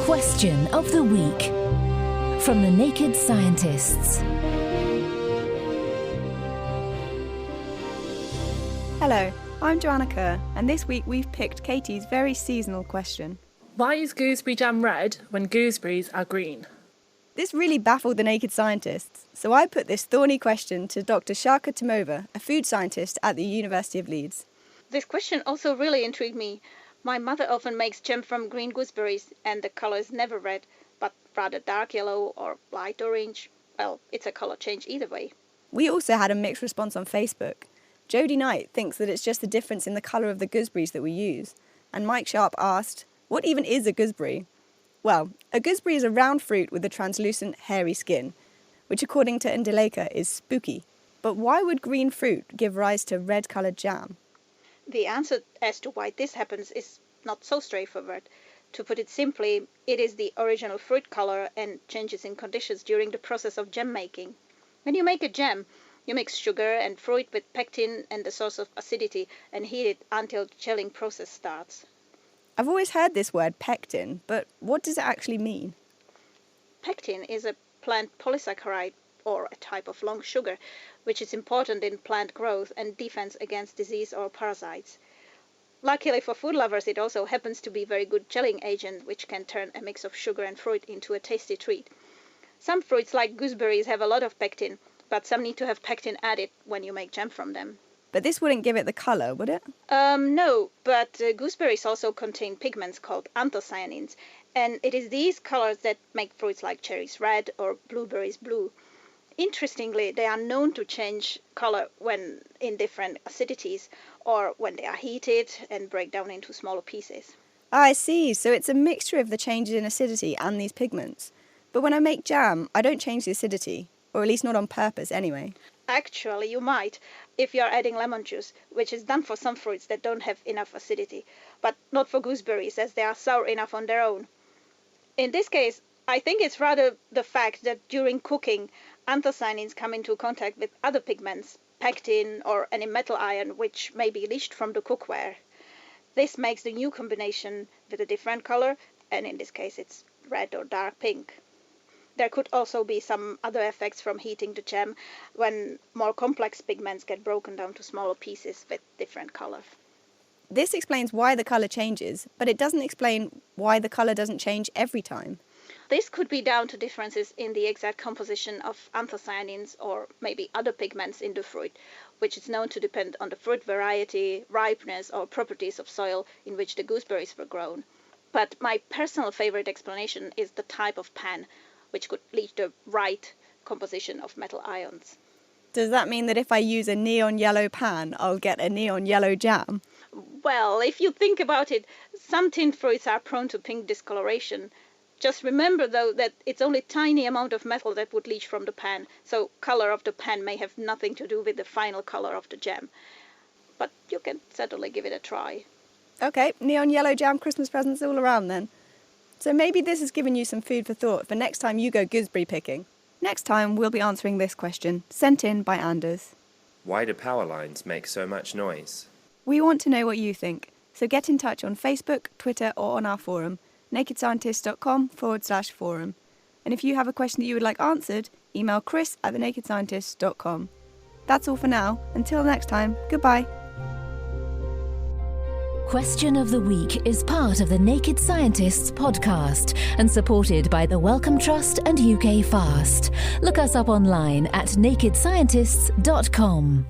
Question of the week from the Naked Scientists. Hello, I'm Joanna Kerr, and this week we've picked Katie's very seasonal question. Why is gooseberry jam red when gooseberries are green? This really baffled the Naked Scientists, so I put this thorny question to Dr. Shaka Timova, a food scientist at the University of Leeds. This question also really intrigued me. My mother often makes jam from green gooseberries, and the color is never red, but rather dark yellow or light orange. Well, it's a color change either way. We also had a mixed response on Facebook. Jodie Knight thinks that it's just the difference in the colour of the gooseberries that we use. And Mike Sharp asked, what even is a gooseberry? Well, a gooseberry is a round fruit with a translucent, hairy skin, which according to Indaleka is spooky. But why would green fruit give rise to red-coloured jam? The answer as to why this happens is not so straightforward. To put it simply, it is the original fruit color and changes in conditions during the process of jam making. When you make a jam, you mix sugar and fruit with pectin and the source of acidity and heat it until the gelling process starts. I've always heard this word pectin, but what does it actually mean? Pectin is a plant polysaccharide, or a type of long sugar, which is important in plant growth and defense against disease or parasites. Luckily for food lovers, it also happens to be a very good gelling agent, which can turn a mix of sugar and fruit into a tasty treat. Some fruits, like gooseberries, have a lot of pectin, but some need to have pectin added when you make jam from them. But this wouldn't give it the colour, would it? No, but gooseberries also contain pigments called anthocyanins, and it is these colors that make fruits like cherries red or blueberries blue. Interestingly, they are known to change color when in different acidities or when they are heated and break down into smaller pieces. I see, so it's a mixture of the changes in acidity and these pigments. But when I make jam, I don't change the acidity, or at least not on purpose anyway. Actually, you might, if you are adding lemon juice, which is done for some fruits that don't have enough acidity, but not for gooseberries as they are sour enough on their own. In this case, I think it's rather the fact that during cooking, anthocyanins come into contact with other pigments, pectin or any metal ion which may be leached from the cookware. This makes the new combination with a different color, and in this case it's red or dark pink. There could also be some other effects from heating the jam when more complex pigments get broken down to smaller pieces with different color. This explains why the colour changes, but it doesn't explain why the colour doesn't change every time. This could be down to differences in the exact composition of anthocyanins or maybe other pigments in the fruit, which is known to depend on the fruit variety, ripeness or properties of soil in which the gooseberries were grown. But my personal favorite explanation is the type of pan, which could lead to the right composition of metal ions. Does that mean that if I use a neon yellow pan, I'll get a neon yellow jam? Well, if you think about it, some tinned fruits are prone to pink discoloration. Just remember, though, that it's only a tiny amount of metal that would leach from the pan, so color of the pan may have nothing to do with the final color of the jam. But you can certainly give it a try. Okay, neon yellow jam Christmas presents all around then. So maybe this has given you some food for thought for next time you go gooseberry picking. Next time we'll be answering this question, sent in by Anders. Why do power lines make so much noise? We want to know what you think, so get in touch on Facebook, Twitter or on our forum, nakedscientist.com/forum. And if you have a question that you would like answered, email chris@thenakedscientist.com. That's all for now. Until next time, goodbye. Question of the Week is part of the Naked Scientists podcast and supported by the Wellcome Trust and UK Fast. Look us up online at nakedscientists.com.